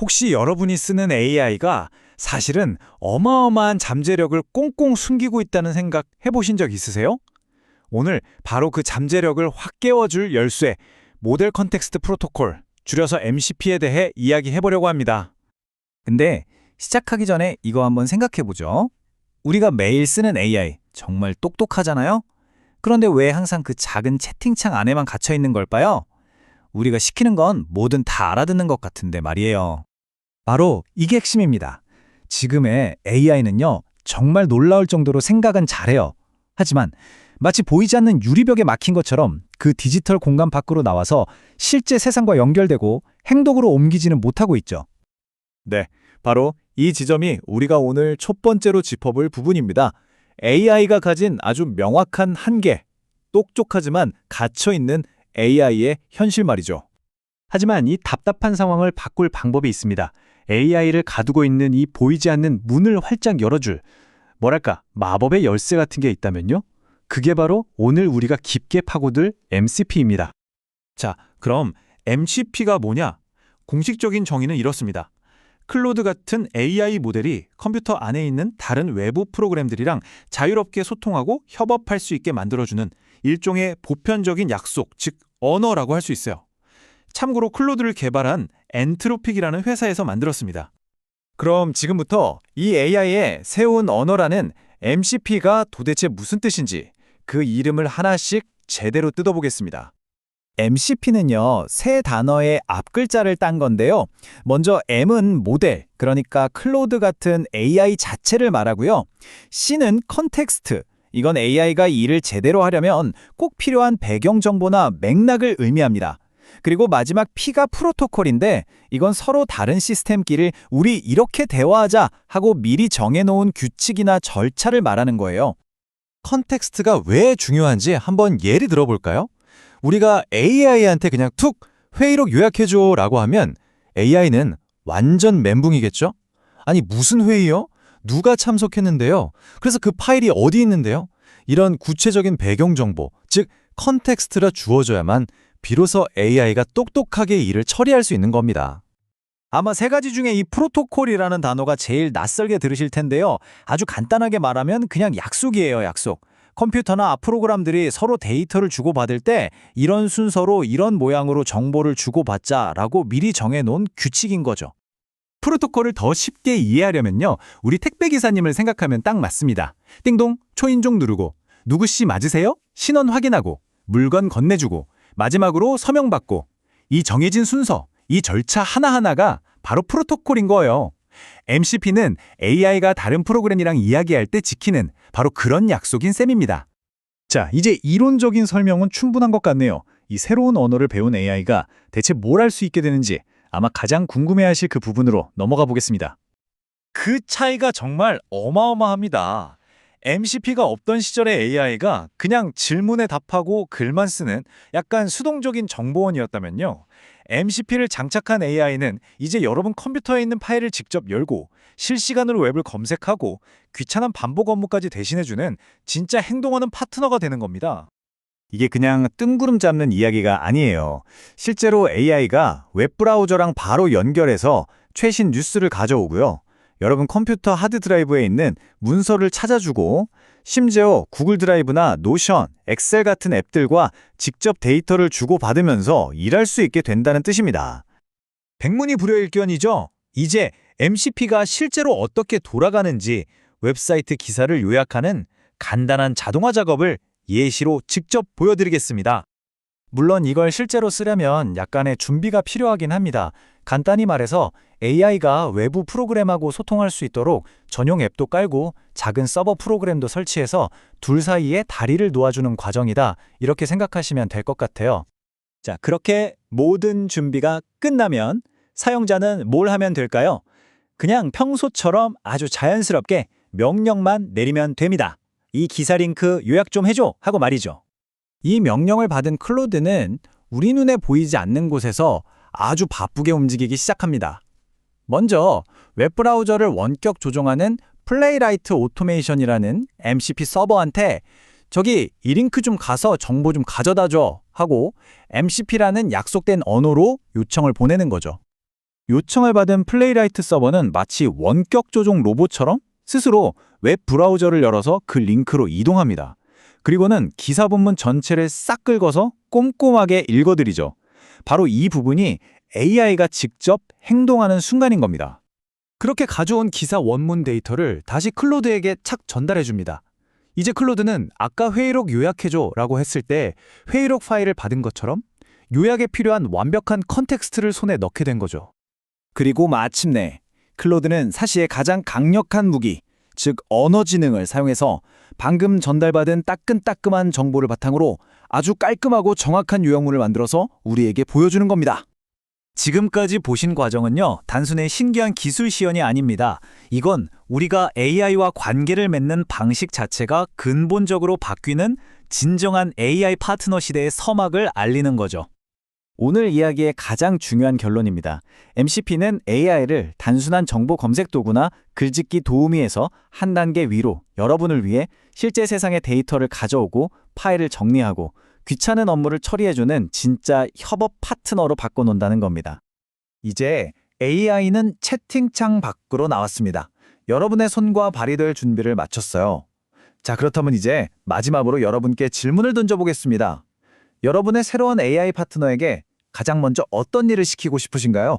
혹시 여러분이 쓰는 AI가 사실은 어마어마한 잠재력을 꽁꽁 숨기고 있다는 생각 해보신 적 있으세요? 오늘 바로 그 잠재력을 확 깨워줄 열쇠, 모델 컨텍스트 프로토콜, 줄여서 MCP에 대해 이야기해보려고 합니다. 근데 시작하기 전에 이거 한번 생각해보죠. 우리가 매일 쓰는 AI, 정말 똑똑하잖아요? 그런데 왜 항상 그 작은 채팅창 안에만 갇혀 있는 걸까요? 우리가 시키는 건 뭐든 다 알아듣는 것 같은데 말이에요. 바로 이게 핵심입니다. 지금의 AI는요, 정말 놀라울 정도로 생각은 잘해요. 하지만 마치 보이지 않는 유리벽에 막힌 것처럼 그 디지털 공간 밖으로 나와서 실제 세상과 연결되고 행동으로 옮기지는 못하고 있죠. 네, 바로 이 지점이 우리가 오늘 첫 번째로 짚어볼 부분입니다. AI가 가진 아주 명확한 한계, 똑똑하지만 갇혀있는 AI의 현실 말이죠. 하지만 이 답답한 상황을 바꿀 방법이 있습니다. AI를 가두고 있는 이 보이지 않는 문을 활짝 열어줄, 뭐랄까, 마법의 열쇠 같은 게 있다면요? 그게 바로 오늘 우리가 깊게 파고들 MCP입니다. 자, 그럼 MCP가 뭐냐? 공식적인 정의는 이렇습니다. 클로드 같은 AI 모델이 컴퓨터 안에 있는 다른 외부 프로그램들이랑 자유롭게 소통하고 협업할 수 있게 만들어주는 일종의 보편적인 약속, 즉 언어라고 할 수 있어요. 참고로 클로드를 개발한 엔트로픽이라는 회사에서 만들었습니다. 그럼 지금부터 이 AI의 세운 언어라는 MCP가 도대체 무슨 뜻인지 그 이름을 하나씩 제대로 뜯어보겠습니다. MCP는요, 세 단어의 앞글자를 딴 건데요. 먼저 M은 모델, 그러니까 클로드 같은 AI 자체를 말하고요. C는 컨텍스트, 이건 AI가 일을 제대로 하려면 꼭 필요한 배경 정보나 맥락을 의미합니다. 그리고 마지막 P가 프로토콜인데 이건 서로 다른 시스템끼리 우리 이렇게 대화하자 하고 미리 정해놓은 규칙이나 절차를 말하는 거예요. 컨텍스트가 왜 중요한지 한번 예를 들어볼까요? 우리가 AI한테 그냥 툭 회의록 요약해줘 라고 하면 AI는 완전 멘붕이겠죠? 아니 무슨 회의요? 누가 참석했는데요? 그래서 그 파일이 어디 있는데요? 이런 구체적인 배경정보, 즉 컨텍스트가 주어져야만 비로소 AI가 똑똑하게 일을 처리할 수 있는 겁니다. 아마 세 가지 중에 이 프로토콜이라는 단어가 제일 낯설게 들으실 텐데요. 아주 간단하게 말하면 그냥 약속이에요, 약속. 컴퓨터나 프로그램들이 서로 데이터를 주고받을 때 이런 순서로 이런 모양으로 정보를 주고받자라고 미리 정해놓은 규칙인 거죠. 프로토콜을 더 쉽게 이해하려면요, 우리 택배기사님을 생각하면 딱 맞습니다. 띵동, 초인종 누르고, 누구씨 맞으세요? 신원 확인하고, 물건 건네주고, 마지막으로 서명 받고, 이 정해진 순서, 이 절차 하나하나가 바로 프로토콜인 거예요. MCP는 AI가 다른 프로그램이랑 이야기할 때 지키는 바로 그런 약속인 셈입니다. 자, 이제 이론적인 설명은 충분한 것 같네요. 이 새로운 언어를 배운 AI가 대체 뭘 할 수 있게 되는지 아마 가장 궁금해하실 그 부분으로 넘어가 보겠습니다. 그 차이가 정말 어마어마합니다. MCP가 없던 시절의 AI가 그냥 질문에 답하고 글만 쓰는 약간 수동적인 정보원이었다면요. MCP를 장착한 AI는 이제 여러분 컴퓨터에 있는 파일을 직접 열고 실시간으로 웹을 검색하고 귀찮은 반복 업무까지 대신해주는 진짜 행동하는 파트너가 되는 겁니다. 이게 그냥 뜬구름 잡는 이야기가 아니에요. 실제로 AI가 웹브라우저랑 바로 연결해서 최신 뉴스를 가져오고요. 여러분 컴퓨터 하드드라이브에 있는 문서를 찾아주고 심지어 구글 드라이브나 노션, 엑셀 같은 앱들과 직접 데이터를 주고받으면서 일할 수 있게 된다는 뜻입니다. 백문이 불여일견이죠. 이제 MCP가 실제로 어떻게 돌아가는지 웹사이트 기사를 요약하는 간단한 자동화 작업을 예시로 직접 보여드리겠습니다. 물론 이걸 실제로 쓰려면 약간의 준비가 필요하긴 합니다. 간단히 말해서 AI가 외부 프로그램하고 소통할 수 있도록 전용 앱도 깔고 작은 서버 프로그램도 설치해서 둘 사이에 다리를 놓아주는 과정이다. 이렇게 생각하시면 될 것 같아요. 자, 그렇게 모든 준비가 끝나면 사용자는 뭘 하면 될까요? 그냥 평소처럼 아주 자연스럽게 명령만 내리면 됩니다. 이 기사 링크 요약 좀 해줘 하고 말이죠. 이 명령을 받은 클로드는 우리 눈에 보이지 않는 곳에서 아주 바쁘게 움직이기 시작합니다. 먼저 웹브라우저를 원격 조종하는 플레이라이트 오토메이션이라는 MCP 서버한테 저기 이 링크 좀 가서 정보 좀 가져다 줘 하고 MCP라는 약속된 언어로 요청을 보내는 거죠. 요청을 받은 플레이라이트 서버는 마치 원격 조종 로봇처럼 스스로 웹 브라우저를 열어서 그 링크로 이동합니다. 그리고는 기사 본문 전체를 싹 긁어서 꼼꼼하게 읽어드리죠. 바로 이 부분이 AI가 직접 행동하는 순간인 겁니다. 그렇게 가져온 기사 원문 데이터를 다시 클로드에게 착 전달해 줍니다. 이제 클로드는 아까 회의록 요약해줘 라고 했을 때 회의록 파일을 받은 것처럼 요약에 필요한 완벽한 컨텍스트를 손에 넣게 된 거죠. 그리고 마침내 클로드는 사시의 가장 강력한 무기, 즉 언어 지능을 사용해서 방금 전달받은 따끈따끈한 정보를 바탕으로 아주 깔끔하고 정확한 요약문을 만들어서 우리에게 보여주는 겁니다. 지금까지 보신 과정은요, 단순히 신기한 기술 시연이 아닙니다. 이건 우리가 AI와 관계를 맺는 방식 자체가 근본적으로 바뀌는 진정한 AI 파트너 시대의 서막을 알리는 거죠. 오늘 이야기의 가장 중요한 결론입니다. MCP는 AI를 단순한 정보 검색 도구나 글짓기 도우미에서 한 단계 위로 여러분을 위해 실제 세상의 데이터를 가져오고 파일을 정리하고 귀찮은 업무를 처리해주는 진짜 협업 파트너로 바꿔놓는다는 겁니다. 이제 AI는 채팅창 밖으로 나왔습니다. 여러분의 손과 발이 될 준비를 마쳤어요. 자, 그렇다면 이제 마지막으로 여러분께 질문을 던져보겠습니다. 여러분의 새로운 AI 파트너에게 가장 먼저 어떤 일을 시키고 싶으신가요?